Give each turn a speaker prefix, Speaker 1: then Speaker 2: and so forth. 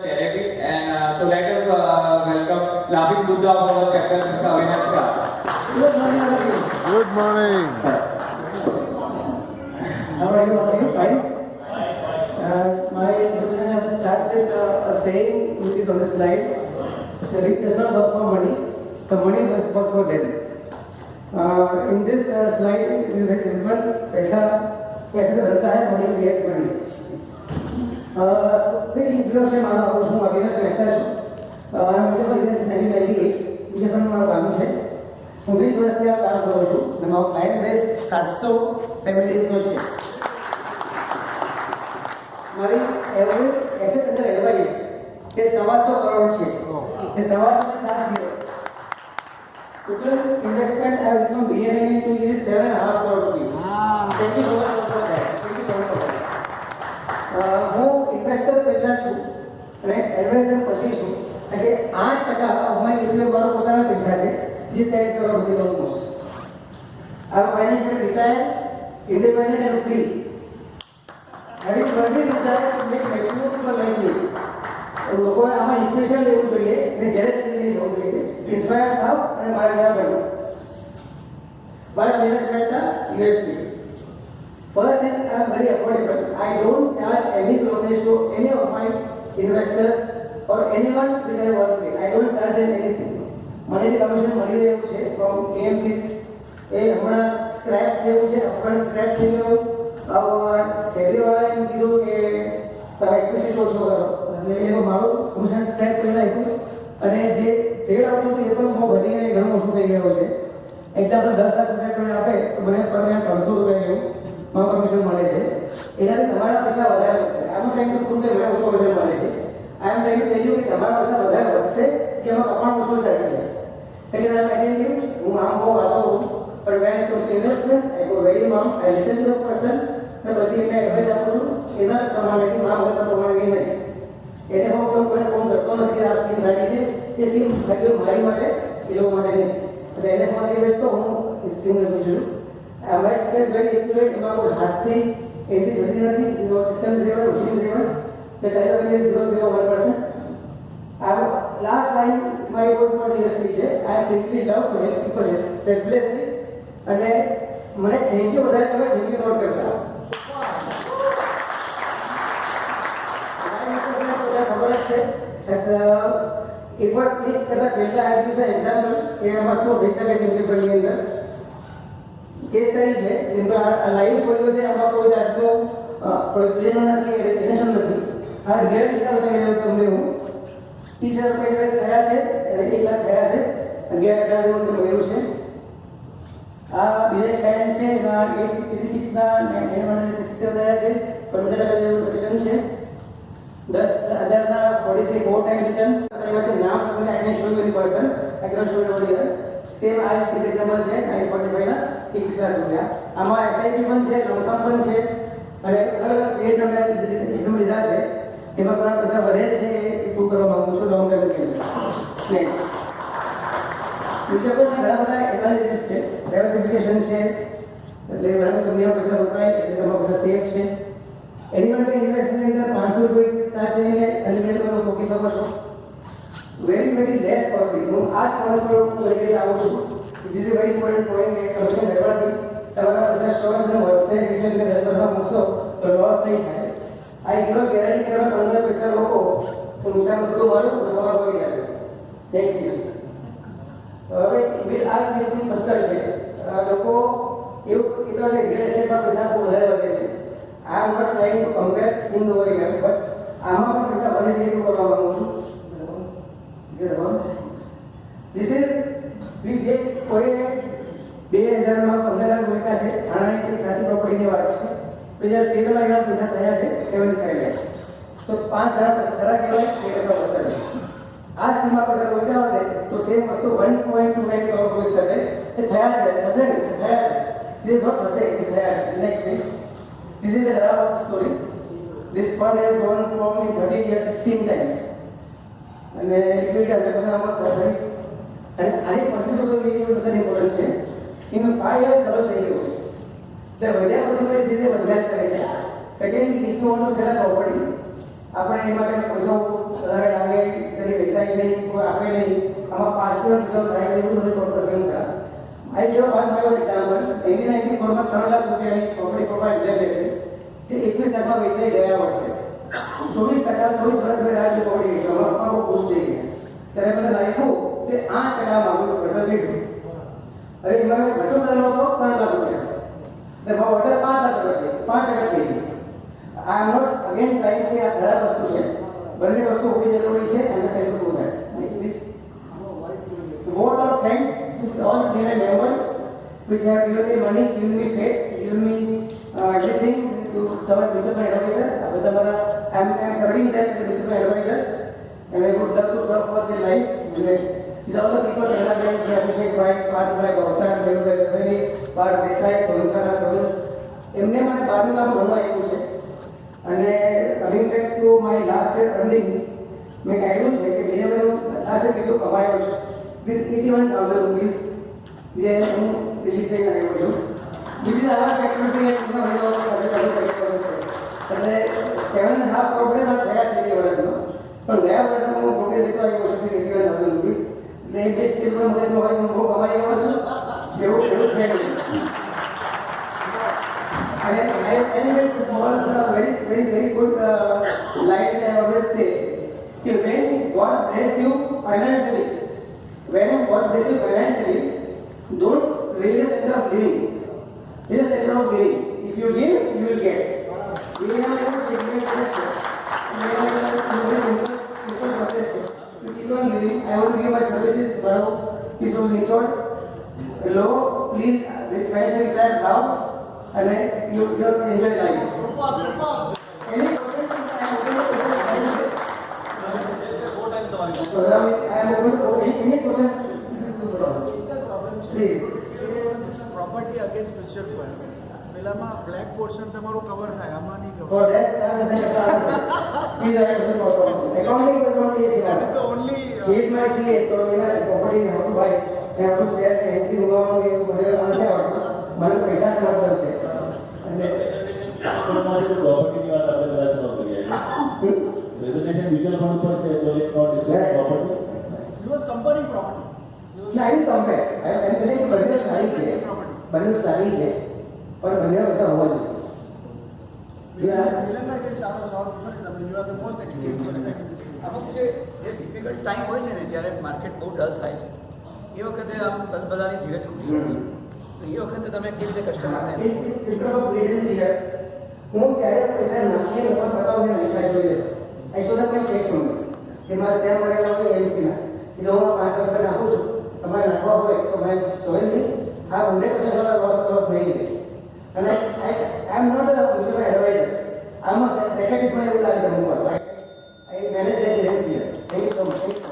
Speaker 1: charity, and so let us welcome Laughing Buddha for Captain Mr. Avinash Shah.
Speaker 2: Good morning, all of you.
Speaker 3: Good morning.
Speaker 2: How are you? Fine? My president has started a saying which is on the slide. The rich does not work for money, the money works for them. In this slide, it is very simple. पैसा कैसे से बनता है, money creates money. फिर introduction माना हूँ अविनाश मेहता मुझे પણ 1998 मुझे પણ મારો કામ છે. હું 20 વર્ષથી આ કામ કરું છું અને મારો ક્લાયન્ટ બેઝ 700 ફેમિલીઝનો છે. મારી એવરેજ એસેટ અંડર એડવાઇસ તે 125 કરોડ છે. તે 125 total investment I have from BNI in 2 years 7.5 crore rupees. Thank you so much for that. Thank you so much for that. હું ઇન્વેસ્ટર પહેલા છું અને એડવાઇઝર પછી છું એટલે 8% અમારી ઇન્ડિયા મારો પોતાના પૈસા છે જે સેટ કરવા બધી almost are financial retire independent and free having working retire to make maximum for life. લોકોએ આમાં ઇન્સ્પિરેશન લેવું જોઈએ અને જેલેસ લઈને જવું જોઈએ, ઇન્સ્પાયર થાવ અને મારા જેવા બનો. બાય મહેનત કરતા USP. First thing, I am very affordable. I don't charge any brokerage to any of my investors or anyone which I work with. I don't charge them anything. મને જે કમિશન મળી રહ્યું છે from AMCs એ હમણાં scrap થયું છે, upfront scrap થઈ ગયું. સેબીવાળાએ એમ કીધું કે તમે એક્સપેક્ટેડ ઓછો કરો એટલે એનું મારું કમિશન સ્ક્રેપ કરી નાખ્યું અને જે ટ્રેડ આવતું હતું એ પણ બહુ ઘટીને ઘણું ઓછું થઈ ગયું છે. એક્ઝામ્પલ 10 લાખ રૂપિયા આપે તો મને પર મહિને 300 રૂપિયા જેવું મારું કમિશન મળે છે. એનાથી તમારા પૈસા વધારે વધશે. આમ ટાઈમ તો ખુદ મને ઓછો કમિશન મળે છે. આમ ટાઈમ કહી દઉં કે તમારા પૈસા વધારે વધશે કે એમાં કમાણ ઓછું થાય છે. સેકન્ડ આમ એટેન્ટિવ. હું આમ બહુ વાતો છું પણ when it comes to investment I go very mum. I listen to the person અને પછી એમને એડવાઇસ આપું છું એના પ્રમાણેની મામ કરતા પ્રમાણેની નહીં. એને હું કોઈ ફોન કરતો નથી આ સ્કીમ સારી છે એ સ્કીમ ખાલી મારી માટે એ લોકો માટે નહીં. એટલે એને ફોન કરી તો હું સ્કીમ લખું છું. American is very accurate about હાથથી એન્ટ્રી જતી નથી. એનો system driven machine driven the time value is 0.01%. Last line my word for industry છે I simply love to help people selflessly અને મને થેન્ક યુ વધારે તમે થેન્ક યુ નોટ કરતા. ખબર જ છે ઇફર્ટ ક્લિક કરતા પહેલા આવી છે એક્ઝામ્પલ કે એમાં શું થઈ શકે છે પેપરની અંદર કેસ સ્ટડી છે. સિમ્પલ આ લાઈવ ફોટો છે, આમાં કોઈ જાતનો પ્રોજેક્ટ નથી, એપ્લિકેશન નથી. આ રિયલ ડેટા બતાવી તમને હું 30,000 રૂપિયા ઇન્વેસ્ટ થયા છે એટલે 1 લાખ થયા છે. 11% જેવું તમને મળ્યું છે. આ બીજા ક્લાયન્ટ છે એના 836 ના 936 થયા છે. 15% જેવું રિટર્ન છે. 10,000 ના 43 4 ટાઈમ્સ રિટર્ન. એમાં છે નામ તમને I can show you in person, I can show you over here. Same આ એક્ઝામ્પલ છે 945 ના 21,000 રૂપિયા. આમાં એસઆઈપી પણ છે, લોંગ ટર્મ પણ છે અને અલગ અલગ ક્રિએટ નંબર લીધા છે. એમાં ઘણા પૈસા વધે છે એ પ્રૂવ કરવા માંગુ છું લોંગ ટર્મ કે નેક્સ્ટ. બીજા પણ ઘણા બધા એનાલિસિસ છે, ડાયવર્સિફિકેશન છે એટલે ઘણા કંપનીમાં પૈસા રોકાય એટલે તમારા પૈસા સેફ છે. એની માટે ઇન્વેસ્ટની અંદર 500 રૂપિયા સ્ટાર્ટ કરીને અનલિમિટેડ તમે મૂકી શકો છો. Very less costly. હું આ જ પોઈન્ટ પર હું લઈને આવું છું. This is a very important point કે કમિશન લેવાથી તમારા પૈસા સ્ટોર અને વધશે રિટર્ન કે 10% મૂકશો તો લોસ નહીં થાય. આ એનો ગેરંટી કરવા 15 પૈસા લોકો તો નુકસાન બધું મારું તમારા પડી જાય. નેક્સ્ટ ઇઝ હવે આ કેટલી મસ્તર છે. લોકો એવું કીધું છે રિયલ એસ્ટેટમાં પૈસા બહુ વધારે વધે છે. આ not trying to compare in the world but આમાં પણ પૈસા વધે છે એવું કરવા માંગુ છું. This is we get કોઈ 2000 માં 15 લાખ મૂક્યા છે. થાણાની કોઈ સાચી પ્રોપર્ટીની વાત છે. 2013 માં એના પૈસા થયા છે 75 લાખ. તો 5 ઘણા ખરા કહેવાય એ કરતા વધારે. આ સ્કીમમાં પૈસા મૂક્યા હોય તો સેમ વસ્તુ 1.29 કરોડ રૂપિયા થશે. એ થયા છે, થશે ને થયા છે. This is not થશે, એ થયા છે. Next please. This is the graph of the story. This fund has grown from in 13 years 16 times. અને લિક્વિડિટી અંતર્ગતમાં વધારી અને આની પ્રોસેસ તો બધા ઇમ્પોર્ટન્ટ છે. ઇન 5 યર્સ ડબલ થઈ ગયું છે. એટલે વધ્યા પછી ધીરે વધ્યા કરે છે. Secondly if you want to sell a property આપણે એ માટે પૈસા 7 because I knew the proper thing. I give one more example. 1994 માં 3 લાખ રૂપિયાની પ્રોપર્ટી પ્રોવાઈડ થઈ હતી તે 21 લાખમાં વેચાઈ ગયા વર્ષે 24 વર્ષ મેં રાજ્ય પ્રોપર્ટી વેચવામાં પણ બહુ ખુશ થઈ ગયા ત્યારે મને લાગ્યું કે 8% મારું ઘટો દીધું અરે એમાં મેં ઘટો કરેલો હતો 3 લાખ રૂપિયા એટલે મારો ઓર્ડર 5 લાખ રૂપિયા 5% થઈ ગઈ I am not again trying કે આ ખરાબ વસ્તુ છે બંને વસ્તુ હોવી જરૂરી છે અને self two that next please vote of thanks to all the members which have given me money, given me faith, given me everything to serve as municipal advisor. I am serving them as a municipal advisor and I would love to serve for their life. These are all the people that have been appreciated by part like Gausan, Very, Part Desai, Solunkana, Solun. એમને મને 12 લાખ ભણવા આપ્યું છે અને coming back to my last year earning મેં કાઢ્યું છે કે મેં લાસ્ટ યર કેટલું કમાયો છે this 81,000 rupees જે હું રિલીઝ થઈ આવ્યો છું બીજી આવા ફેક્ટરી છે એમાં મેં એટલે 7.5 કરોડ માં થયા છે એ વર્ષમાં પણ ગયા વર્ષમાં હું પોતે લેતો આવ્યો છું 81,000 રૂપીસ એટલે એ બેસ્ટ ચિલ્ડ્રન મગજમાં હોય હું બહુ કમાઈ આવ્યો છું એવું છે નહીં and very good line I always say that when God bless you financially, don't really center of living. It is center of living. If you give, you will get. We have a simple process. To keep on living, I want to give my services now. This was in short. Low, please, financially retire now. And you enjoy life. Any questions? I am open to any questions. Please.
Speaker 3: Property against mutual fund. પેલામાં black portion તમારું cover થાય આમાં નહીં cover.
Speaker 2: For that, please I am accounting is only a
Speaker 3: That is the only
Speaker 2: he is my CA, so when I property how to buy, I have to share the entry મને પૈસા મળતા છે અને
Speaker 4: પ્રોપર્ટીની વાત આપણે કદાચ ન કરીએ પ્રેઝન્ટેશન મ્યુચ્યુઅલ ફંડ પર છે તો let's not discuss property
Speaker 3: you was comparing property.
Speaker 2: ના I will compare. I am saying બંને સારી છે પણ બંને પૈસા હોવા જોઈએ
Speaker 3: Srilanka against our South Africa, you are the most educated.
Speaker 5: અમુક જે ડિફિકલ્ટ ટાઈમ હોય છે ને જ્યારે માર્કેટ બહુ ડલ થાય છે એ વખતે આમ બધાની ધીરજ ખૂટી જાય છે તો એ વખતે તમે કેવી રીતે કસ્ટમરને
Speaker 2: હું ક્યારે પૈસા નાખીને ઉપર બતાવું લખાઈ જોઈએ આઈ શો ધેમ ચેક સમય કે મારા સ્ટેમ્પ કરેલા હોય એમસીના કે જો હું 5 રૂપિયા નાખું છું તમારે નાખવા હોય તો મેં સોય નહીં આ 100% લોસ નહીં દે અને I am not a mutual adviser I am a secretary મને એવું લાગે છે હું I manage that thank you so much